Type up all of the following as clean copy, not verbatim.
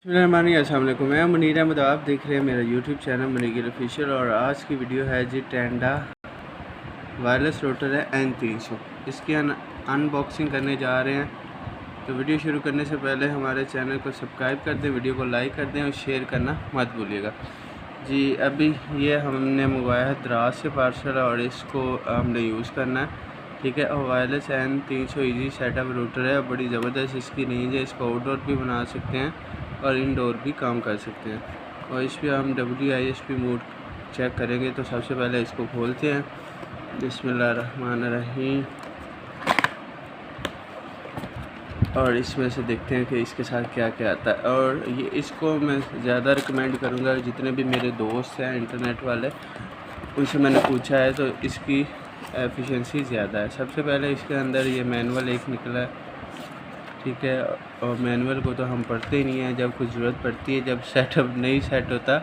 अस्सलाम वालेकुम, मैं मुनीर अहमद। आप देख रहे हैं मेरा यूट्यूब चैनल मुनीर ऑफिशियल। और आज की वीडियो है जी टेंडा वायरलेस रोटर है N300। इसकी अनबॉक्सिंग करने जा रहे हैं। तो वीडियो शुरू करने से पहले हमारे चैनल को सब्सक्राइब कर दें, वीडियो को लाइक कर दें और शेयर करना मत भूलिएगा जी। अभी ये हमने मंगवाया है दराज से पार्सल और इसको हमने यूज़ करना है, ठीक है। और wireless N300 easy setup router है, बड़ी ज़बरदस्त इसकी रेंज है। इसको आउटडोर भी बना सकते हैं और इंडोर भी काम कर सकते हैं। और इस पर हम WISP मोड चेक करेंगे। तो सबसे पहले इसको खोलते हैं, बिस्मिल्लाहिर्रहमानिर्रहीम। और इसमें से देखते हैं कि इसके साथ क्या क्या आता है। और ये इसको मैं ज़्यादा रिकमेंड करूँगा, जितने भी मेरे दोस्त हैं इंटरनेट वाले उनसे मैंने पूछा है तो इसकी एफिशिएंसी ज़्यादा है। सबसे पहले इसके अंदर ये मैनुअल एक निकला है, ठीक है। और मैनुअल को तो हम पढ़ते ही नहीं है, जब कुछ ज़रूरत पड़ती है, जब सेटअप नहीं सेट होता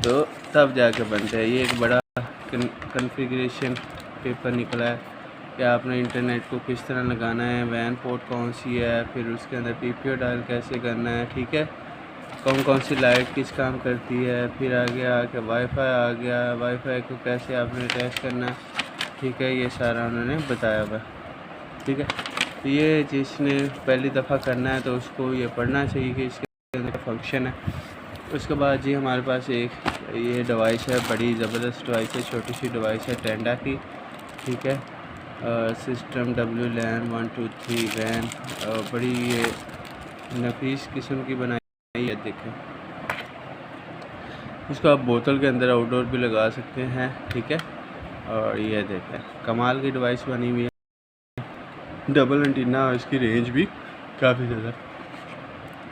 तो तब जाके बनता है। ये एक बड़ा कॉन्फ़िगरेशन पेपर निकला है कि आपने इंटरनेट को किस तरह लगाना है, वैन पोर्ट कौन सी है, फिर उसके अंदर PPO डायल कैसे करना है, ठीक है। कौन कौन सी लाइट किस काम करती है, फिर आगे आके वाईफाई आ गया, वाईफाई को कैसे आपने अटैच करना है, ठीक है। ये सारा उन्होंने बताया हुआ, ठीक है। तो ये जिसने पहली दफ़ा करना है तो उसको ये पढ़ना चाहिए कि इसके अंदर फंक्शन है। उसके बाद जी हमारे पास एक ये डिवाइस है, बड़ी ज़बरदस्त डिवाइस है, छोटी सी डिवाइस है टेंडा की, ठीक है। सिस्टम WLAN 123 वैन, बड़ी ये नफीस किस्म की बनाई है। देखें, इसको आप बोतल के अंदर आउटडोर भी लगा सकते हैं, ठीक है। और ये देखें, कमाल की डिवाइस बनी हुई है, डबल एंटीना और इसकी रेंज भी काफ़ी ज़्यादा।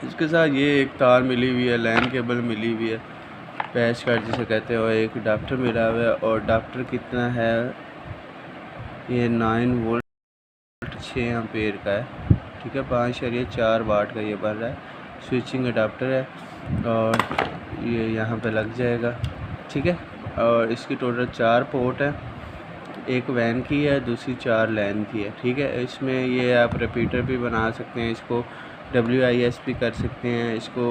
इसके साथ ये एक तार मिली हुई है, लैन केबल मिली हुई है, पैच कार्ड जिसे कहते हैं, और एक अडाप्टर मिला हुआ है। और अडाप्टर कितना है, ये 9 वोल्ट 6 एम्पेयर का है, ठीक है। 5.4 वाट का ये बन रहा है। स्विचिंग अडाप्टर है और ये यहाँ पे लग जाएगा, ठीक है। और इसकी टोटल 4 पोर्ट है, एक वैन की है, दूसरी 4 लैन की है, ठीक है। इसमें ये आप रिपीटर भी बना सकते हैं, इसको WISP कर सकते हैं, इसको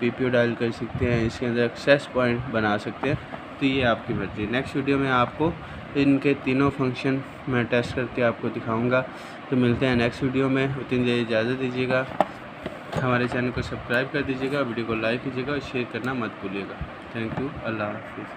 PPO डायल कर सकते हैं, इसके अंदर एक्सेस पॉइंट बना सकते हैं। तो ये आपकी मर्ज़ी है। नेक्स्ट वीडियो में आपको इनके तीनों फंक्शन मैं टेस्ट करके आपको दिखाऊंगा। तो मिलते हैं नेक्स्ट वीडियो में, उतनी देर इजाज़त दीजिएगा। हमारे चैनल को सब्सक्राइब कर दीजिएगा, वीडियो को लाइक कीजिएगा और शेयर करना मत भूलिएगा। थैंक यू, अल्लाह हाफिज़।